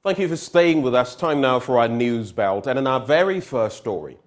Thank you for staying with us. Time now for our news belt. And in our very first story,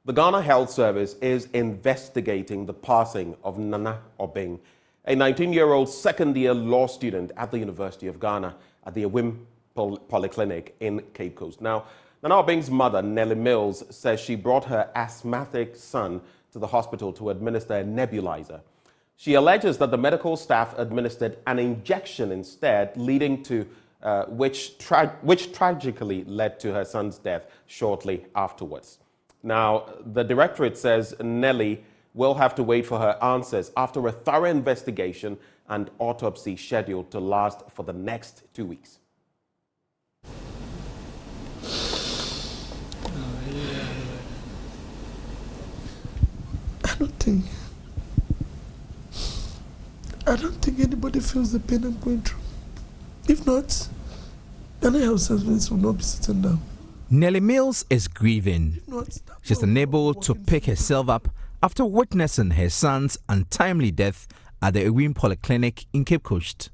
the Ghana Health Service is investigating the passing of Nana Obeng, a 19-year-old second-year law student at the University of Ghana at the Awim Polyclinic in Cape Coast. Now, Nana Obeng's mother, Nellie Mills, says she brought her asthmatic son to the hospital to administer a nebulizer. She alleges that the medical staff administered an injection instead, leading to which tragically led to her son's death shortly afterwards. Now, the directorate says Nellie will have to wait for her answers after a thorough investigation and autopsy scheduled to last for the next 2 weeks. I don't think anybody feels the pain I'm going through. If not, Ghana Health Service will not be sitting down. Nellie Mills is grieving. She's unable to pick herself up after witnessing her son's untimely death at the Awim Polyclinic in Cape Coast.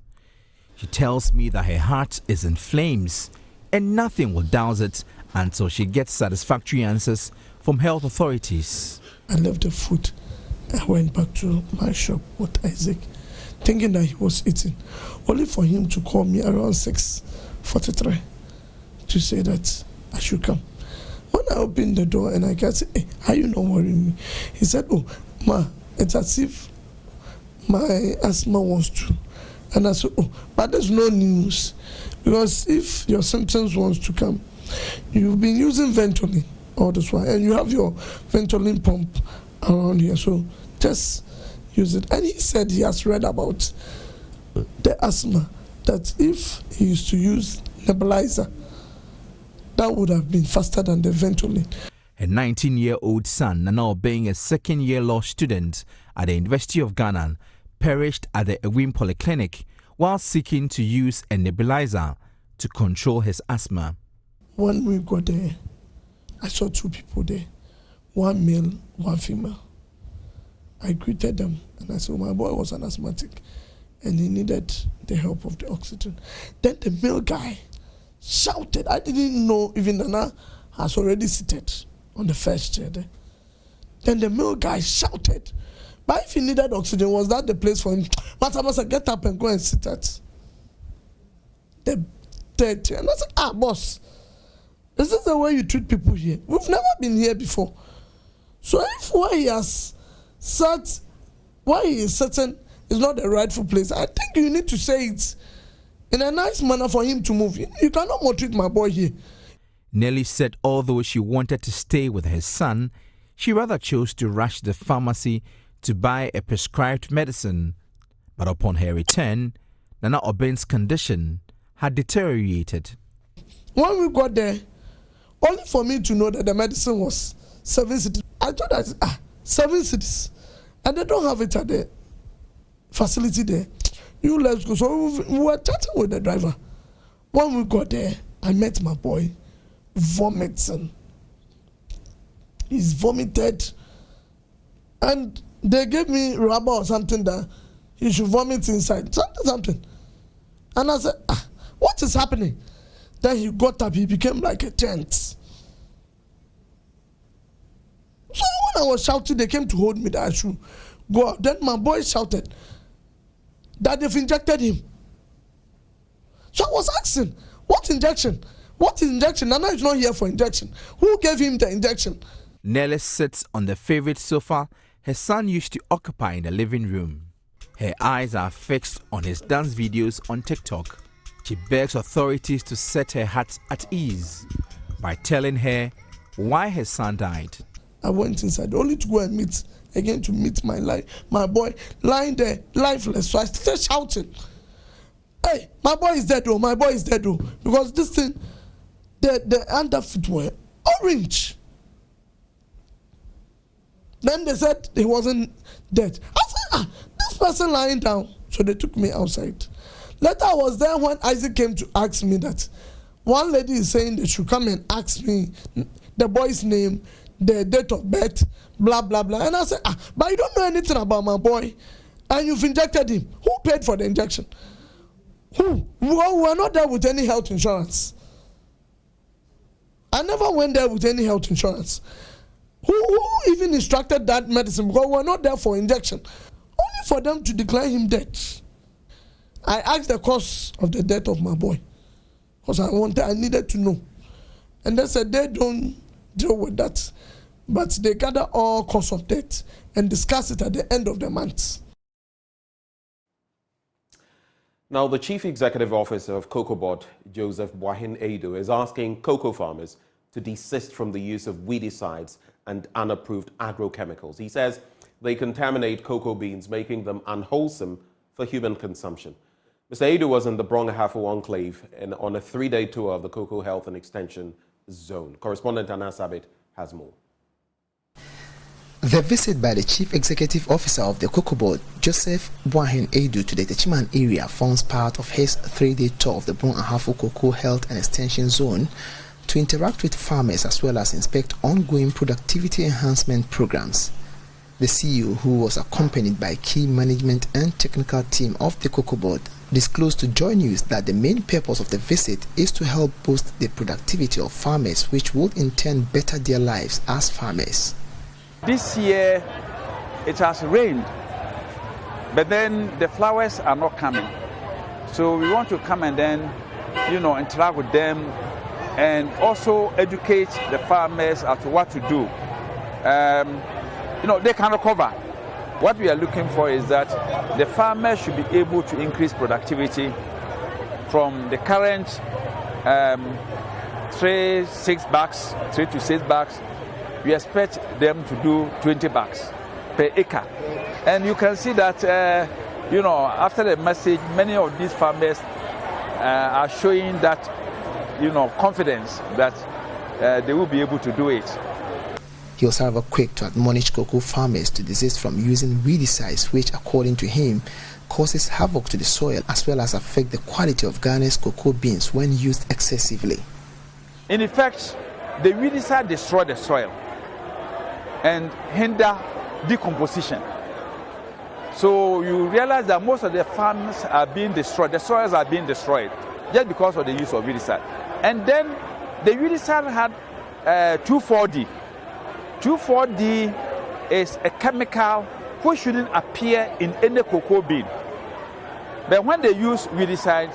She tells me that her heart is in flames and nothing will douse it until she gets satisfactory answers from health authorities. I left the food. I went back to my shop with Isaac, thinking that he was eating, only for him to call me around 6:43 to say that I should come. When I opened the door and I can say, "Hey, are you not worrying me?" He said, "Oh, ma, it's as if my asthma wants to." And I said, "Oh, but there's no news, because if your symptoms wants to come, you've been using Ventolin all this while, and you have your Ventolin pump around here, so just use it." And he said he has read about the asthma, that if he used to use nebulizer, that would have been faster than the Ventolin. Her 19-year-old son, now being a second-year law student at the University of Ghana, perished at the Awim Polyclinic while seeking to use a nebulizer to control his asthma. When we got there, I saw two people there, one male, one female. I greeted them and I said, my boy was an asthmatic and he needed the help of the oxygen. Then the male guy shouted. I didn't know even Nana has already seated on the first chair there. Then the male guy shouted, but if he needed oxygen, was that the place for him? Masa, get up and go and sit at the third chair. And I said, boss, is this the way you treat people here? We've never been here before. So if where he has sat, why he is sitting is not the rightful place, I think you need to say it in a nice manner for him to move. You cannot maltreat my boy here. Nellie said although she wanted to stay with her son, she rather chose to rush to the pharmacy to buy a prescribed medicine. But upon her return, Nana Obeng's condition had deteriorated. When we got there, only for me to know that the medicine was 7 cities. I thought that 7 cities, and they don't have it at the facility there. Let's go. So we were chatting with the driver. When we got there, I met my boy vomiting. He's vomited, and they gave me rubber or something that he should vomit inside. Something. And I said, what is happening? Then he got up, he became like a tent. So when I was shouting, they came to hold me that I should go out. Then my boy shouted that they've injected him. So I was asking, what injection? What injection? Nana is not here for injection. Who gave him the injection? Nellie sits on the favorite sofa her son used to occupy in the living room. Her eyes are fixed on his dance videos on TikTok. She begs authorities to set her heart at ease by telling her why her son died. I went inside only to go and meet my boy lying there lifeless. So I started shouting, "Hey, my boy is dead, oh, my boy is dead, oh," because this thing, the underfoot were orange. Then they said he wasn't dead. I said, this person lying down. So they took me outside. Later I was there when Isaac came to ask me that one lady is saying they should come and ask me the boy's name, the date of birth, blah, blah, blah. And I said, but you don't know anything about my boy. And you've injected him. Who paid for the injection? Who? We are not there with any health insurance. I never went there with any health insurance. Who even instructed that medicine? Because we're not there for injection. Only for them to declare him dead. I asked the cause of the death of my boy. Because I needed to know. And they said they don't deal with that. But they gather all cause of death and discuss it at the end of the month. Now, the Chief Executive Officer of Cocoa Board, Joseph Boahin Ado, is asking cocoa farmers to desist from the use of weedicides and unapproved agrochemicals. He says they contaminate cocoa beans, making them unwholesome for human consumption. Mr. Ado was in the Brong-Ahafo Enclave on a 3-day tour of the Cocoa Health and Extension Zone. Correspondent Anna Sabit has more. The visit by the Chief Executive Officer of the Cocoa Board, Joseph Boahin Ado, to the Techiman area forms part of his 3-day tour of the Brong-Ahafo Cocoa Health and Extension Zone to interact with farmers as well as inspect ongoing productivity enhancement programs. The CEO, who was accompanied by key management and technical team of the Cocoa Board, disclosed to JoyNews that the main purpose of the visit is to help boost the productivity of farmers, which would in turn better their lives as farmers. This year it has rained, but then the flowers are not coming. So we want to come and then, interact with them and also educate the farmers as to what to do. They can recover. What we are looking for is that the farmers should be able to increase productivity from the current 3 to 6 bags. We expect them to do 20 bags per acre. And you can see that, after the message, many of these farmers are showing that, confidence that they will be able to do it. He was, however, quick to admonish cocoa farmers to desist from using weedicides, which, according to him, causes havoc to the soil as well as affect the quality of Ghana's cocoa beans when used excessively. In effect, the weedicide destroy the soil and hinder decomposition. So you realize that most of the farms are being destroyed, the soils are being destroyed just because of the use of weedicide. And then the weedicide had 2,4-D. 2,4-D is a chemical which shouldn't appear in any cocoa bean. But when they use weedicide,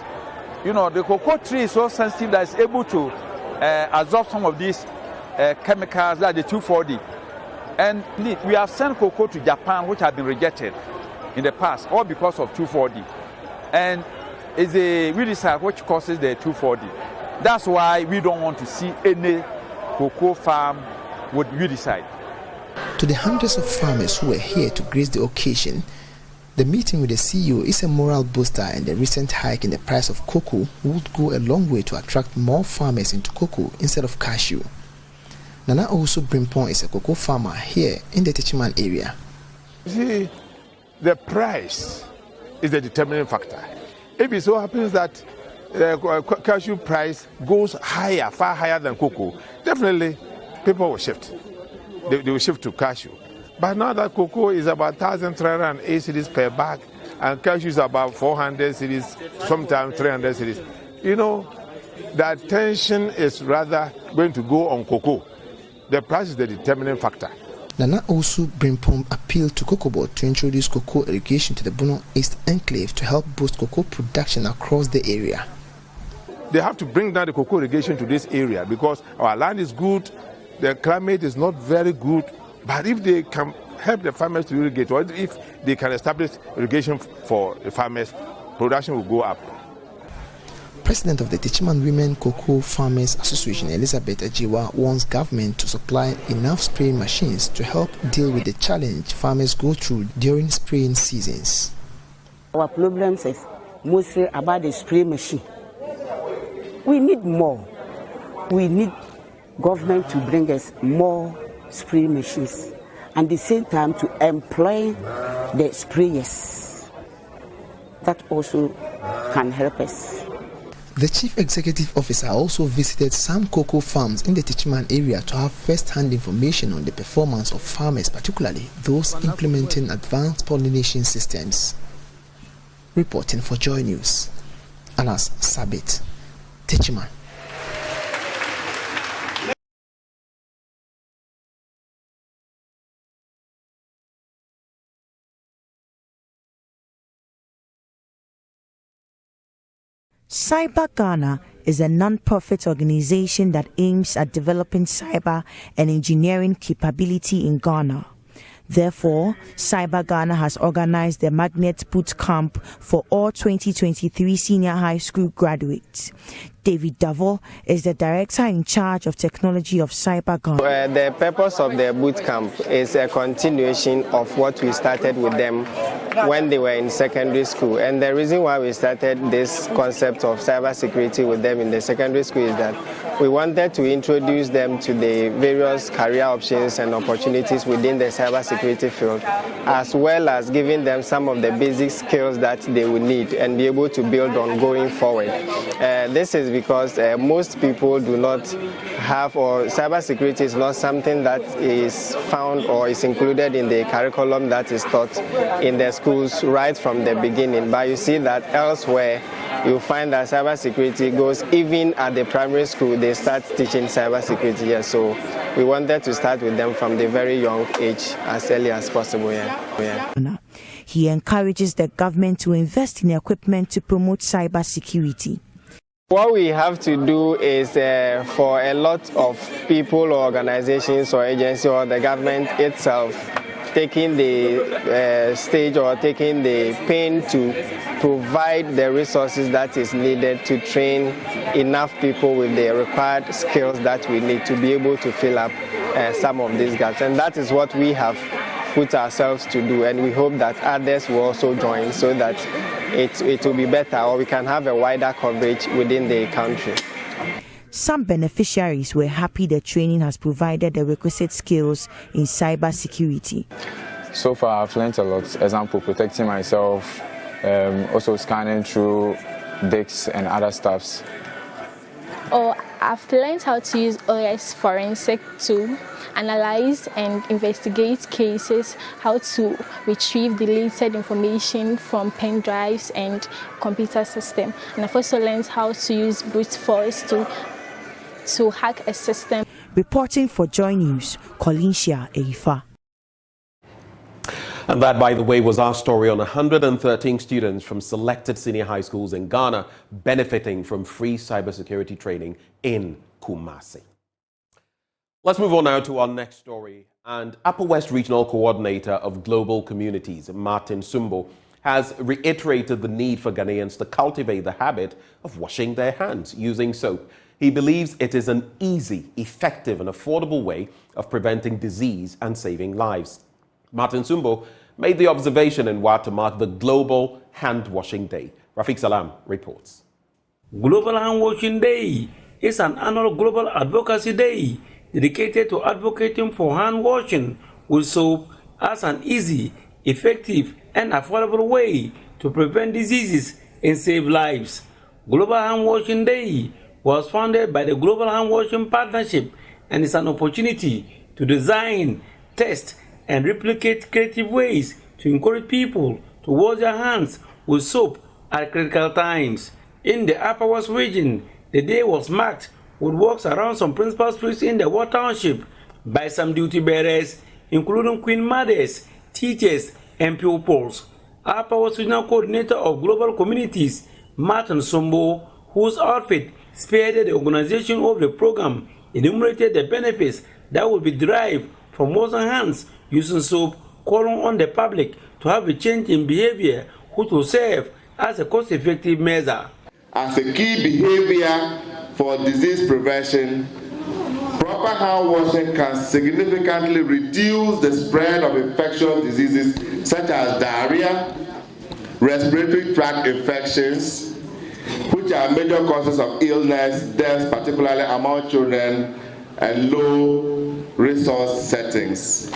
the cocoa tree is so sensitive that it's able to absorb some of these chemicals, like the 2,4-D. And we have sent cocoa to Japan, which have been rejected in the past, all because of 2,4-D. And it's a weedicide which causes the 2,4-D. That's why we don't want to see any cocoa farm with weedicide. To the hundreds of farmers who were here to grace the occasion, the meeting with the CEO is a morale booster, and the recent hike in the price of cocoa would go a long way to attract more farmers into cocoa instead of cashew. Nana also Brimpon is a cocoa farmer here in the Techiman area. See, the price is the determining factor. If it so happens that the cashew price goes higher, far higher than cocoa, definitely people will shift. They will shift to cashew. But now that cocoa is about 1,308 cedis per bag, and cashew is about 400 cedis, sometimes 300 cedis. The attention is rather going to go on cocoa. The price is the determining factor. Nana also Brimpom appealed to Cocoa Board to introduce cocoa irrigation to the Bono East Enclave to help boost cocoa production across the area. They have to bring down the cocoa irrigation to this area because our land is good, the climate is not very good, but if they can help the farmers to irrigate, or if they can establish irrigation for the farmers, production will go up. President of the Techiman Women Cocoa Farmers Association, Elizabeth Ajiwa, wants government to supply enough spraying machines to help deal with the challenge farmers go through during spraying seasons. Our problems is mostly about the spray machine. We need more. We need government to bring us more spray machines, and at the same time to employ the sprayers. That also can help us. The Chief Executive Officer also visited some cocoa farms in the Techiman area to have first-hand information on the performance of farmers, particularly those implementing advanced pollination systems. Reporting for JoyNews, Anas Sabit, Techiman. Cyber Ghana is a non-profit organization that aims at developing cyber and engineering capability in Ghana. Therefore, Cyber Ghana has organized the Magnet Boot Camp for all 2023 senior high school graduates. David Davo is the director in charge of technology of Cyber Ghana. The purpose of the boot camp is a continuation of what we started with them when they were in secondary school. And the reason why we started this concept of cybersecurity with them in the secondary school is that we wanted to introduce them to the various career options and opportunities within the cybersecurity field, as well as giving them some of the basic skills that they will need and be able to build on going forward. This is because most people do not have, or cybersecurity is not something that is found or is included in the curriculum that is taught in the schools right from the beginning. But you see that elsewhere, you find that cybersecurity goes, even at the primary school, they start teaching cybersecurity here. So we wanted to start with them from the very young age, as early as possible. He encourages the government to invest in equipment to promote cybersecurity. What we have to do is for a lot of people or organizations or agencies or the government itself taking the stage or taking the pain to provide the resources that is needed to train enough people with the required skills that we need to be able to fill up some of these gaps. And that is what we have put ourselves to do, and we hope that others will also join so that it will be better, or we can have a wider coverage within the country. Some beneficiaries were happy the training has provided the requisite skills in cybersecurity. So far, I've learned a lot. Example, protecting myself, also scanning through disks and other stuffs. I've learned how to use OS forensic to analyze and investigate cases, how to retrieve deleted information from pen drives and computer system. And I've also learned how to use brute force to hack a system. Reporting for JoyNews, Colinsia Eifa. And that, by the way, was our story on 113 students from selected senior high schools in Ghana benefiting from free cybersecurity training in Kumasi. Let's move on now to our next story. And Upper West Regional Coordinator of Global Communities, Martin Sumbo, has reiterated the need for Ghanaians to cultivate the habit of washing their hands using soap. He believes it is an easy, effective and affordable way of preventing disease and saving lives. Martin Sumbo made the observation in Wa to mark the Global Hand Washing Day. Rafiq Salam reports. Global Hand Washing Day is an annual global advocacy day dedicated to advocating for hand washing with soap as an easy, effective and affordable way to prevent diseases and save lives. Global Hand Washing Day was founded by the Global Hand Washing Partnership and is an opportunity to design, test and replicate creative ways to encourage people to wash their hands with soap at critical times. In the Upper West region, the day was marked with walks around some principal streets in the Wa Township by some duty bearers, including Queen Mothers, teachers, and pupils. Upper West Regional Coordinator of Global Communities, Martin Sumbo, whose outfit spearheaded the organization of the program, enumerated the benefits that would be derived from washing hands using soap, calling on the public to have a change in behavior which will serve as a cost-effective measure. As a key behavior for disease prevention, proper hand washing can significantly reduce the spread of infectious diseases such as diarrhea, respiratory tract infections, which are major causes of illness, deaths, particularly among children, and low-resource settings.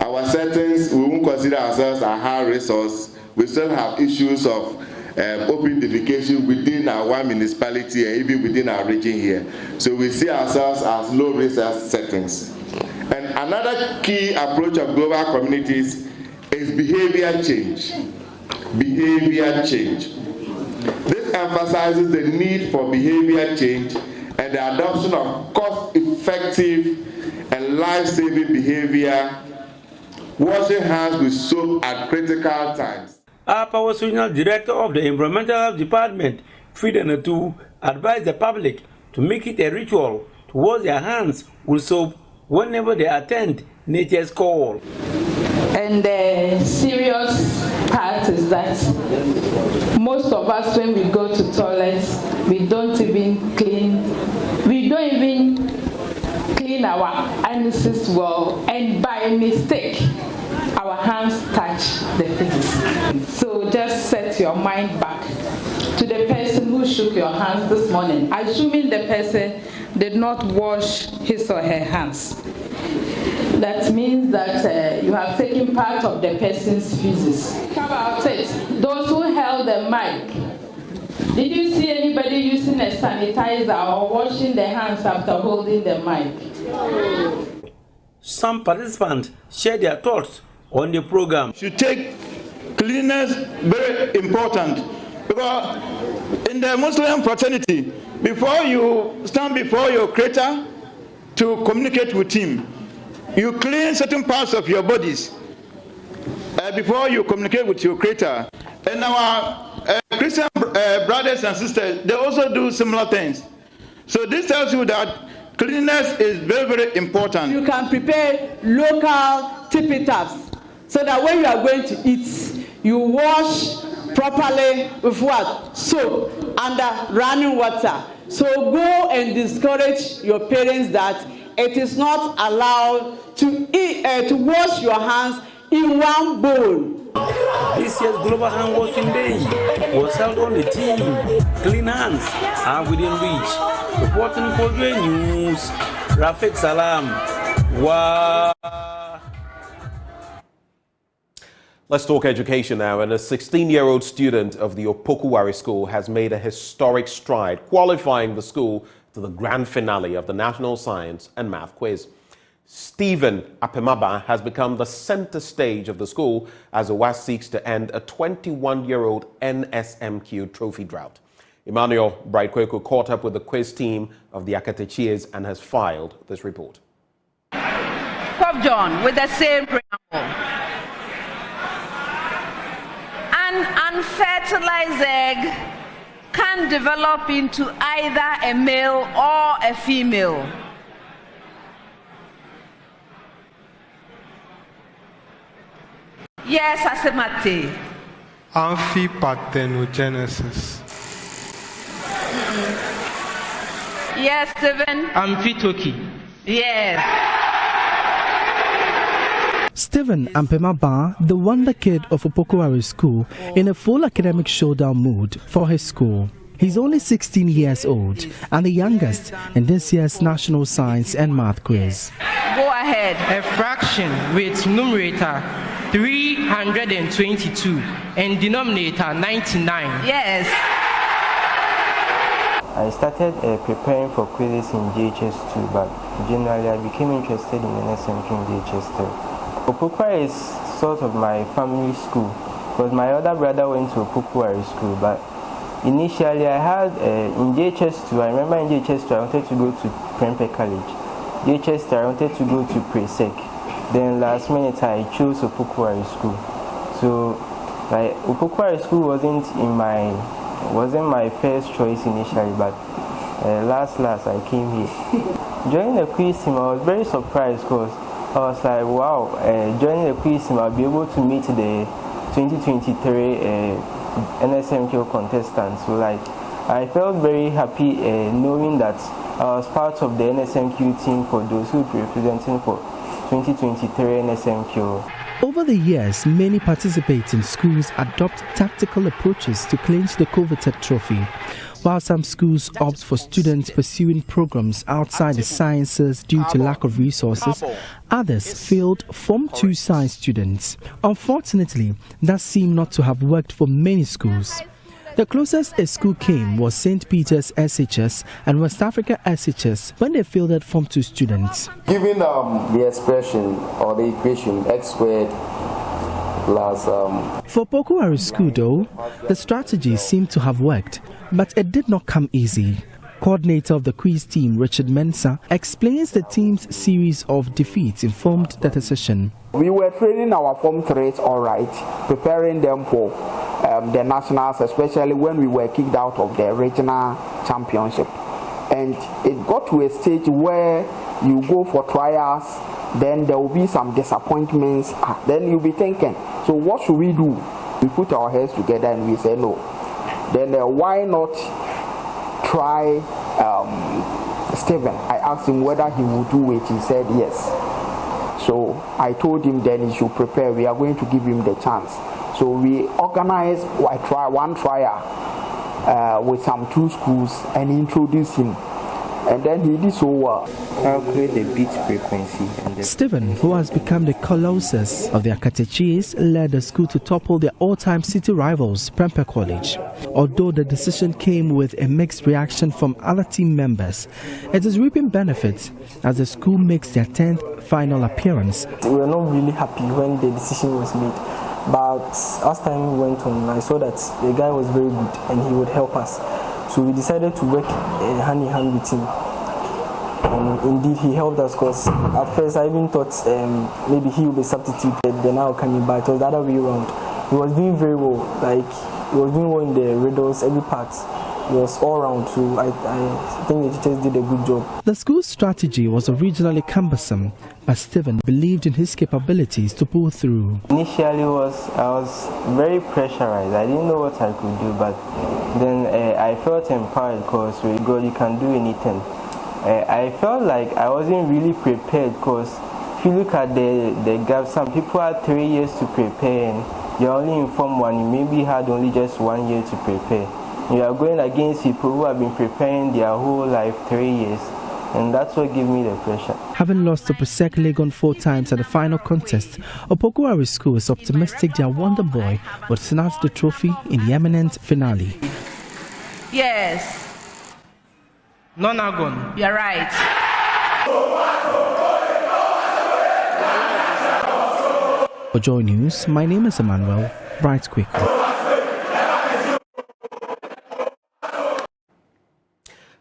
Our settings, we won't consider ourselves a high resource. We still have issues of open defecation within our one municipality and even within our region here. So we see ourselves as low-resource settings. And another key approach of global communities is behavior change. Behavior change. This emphasizes the need for behavior change and the adoption of cost-effective and life-saving behavior, washing hands with soap at critical times. Upper West Regional Director of the Environmental Health Department, Freedom Natu advised the public to make it a ritual to wash their hands with soap whenever they attend nature's call. And the serious part is that most of us, when we go to toilets, we don't even clean our anuses well, and by mistake, our hands touch the things. So just set your mind back to the person who shook your hands this morning, assuming the person did not wash his or her hands. That means that you have taken part of the person's physics. How about it? Those who held the mic, did you see anybody using a sanitizer or washing their hands after holding the mic? Some participants share their thoughts on the program. Should take cleanliness very important, because in the Muslim fraternity, before you stand before your Creator to communicate with Him, you clean certain parts of your bodies before you communicate with your Creator. And our Christian brothers and sisters, they also do similar things. So this tells you that cleanliness is very, very important. You can prepare local tippy-taps so that when you are going to eat, you wash properly with what? Soap under running water. So go and discourage your parents that it is not allowed to eat, to wash your hands in one bowl. This year's Global Hand Washing Day was held on the theme Clean Hands Are Within Reach. Reporting for JoyNews, Rafik Salam. Wow. Let's talk education now. And a 16-year-old student of the Opokuwari School has made a historic stride, qualifying the school to the grand finale of the National Science and Math Quiz. Stephen Apemaba has become the center stage of the school as OWAS seeks to end a 21-year-old NSMQ trophy drought. Emmanuel Brightqueko caught up with the quiz team of the Akatechies and has filed this report. Prof. John, with the same preamble. An unfertilized egg can develop into either a male or a female. Yes, Asemate. Amphiparthenogenesis. Yes, Stephen. Amphitoki. Yes. Stephen Ampemaba, the wonder kid of Opokuwari School, in a full academic showdown mood for his school. He's only 16 years old and the youngest in this year's National Science and Math Quiz. Go ahead. A fraction with numerator 322 and denominator 99. Yes. I started preparing for quizzes in JHS2, but generally I became interested in NSMQ in JHS2. Opokuwari is sort of my family school, because my other brother went to Opokuwari school, but initially I had, in JHS2, I remember in JHS2 I wanted to go to Prempeh College. JHS2 I wanted to go to Presec. Then last minute I chose Opokuwari school. So like, Opokuwari school wasn't my first choice initially, but last I came here. Joining the quiz team, I was very surprised because I was like, wow, joining the quiz team, I'll be able to meet the 2023 NSMQ contestants. So like, I felt very happy knowing that I was part of the NSMQ team for those who will be representing for 2023 NSMQ. Over the years, many participating schools adopt tactical approaches to clinch the coveted trophy. While some schools opt for students pursuing programs outside the sciences due to lack of resources, others field Form 2 science students. Unfortunately, that seemed not to have worked for many schools. The closest a school came was St. Peter's SHS and West Africa SHS when they fielded Form 2 students. Given the expression or the equation x squared plus... For Opokuwari School though, the strategy seemed to have worked, but it did not come easy. Coordinator of the quiz team, Richard Mensah, explains the team's series of defeats informed the decision. We were training our Form 3s all right, preparing them for the nationals, especially when we were kicked out of the regional championship. And it got to a stage where you go for trials, then there will be some disappointments, then you'll be thinking, so what should we do? We put our heads together and we say no. Then why not try Stephen? I asked him whether he would do it. He said yes. So I told him then he should prepare. We are going to give him the chance. So we organized one trial with some 2 schools and introduced him. And then he did so well. Calculate the beat frequency. And Stephen, who has become the colossus of the Akatechis, led the school to topple their all-time city rivals, Prempeh College. Although the decision came with a mixed reaction from other team members, it is reaping benefits as the school makes their 10th final appearance. We were not really happy when the decision was made, but as time went on, I saw that the guy was very good and he would help us. So we decided to work hand in hand with him. And indeed, he helped us because at first I even thought maybe he would be substituted, then I'll come in, but it was the other way around. He was doing very well, like he was doing well in the riddles, every part. It was all round, so I think the teachers did a good job. The school's strategy was originally cumbersome, but Stephen believed in his capabilities to pull through. Initially, I was very pressurized. I didn't know what I could do, but then I felt empowered because with God you can do anything. I felt like I wasn't really prepared because if you look at the gap, some people had 3 years to prepare and you're only in Form 1, you maybe had only just 1 year to prepare. You are going against people who have been preparing their whole life 3 years, and that's what gave me the pressure. Having lost to Presec Legon 4 times at the final contest, Opoguari School is optimistic their wonder boy will snatch the trophy in the eminent finale. Yes. Non-agon. You're right. For JoyNews, my name is Emmanuel. Write quickly.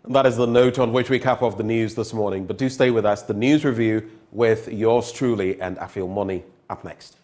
That is the note on which we cap off the news this morning. But do stay with us. The news review with yours truly and Afil Money up next.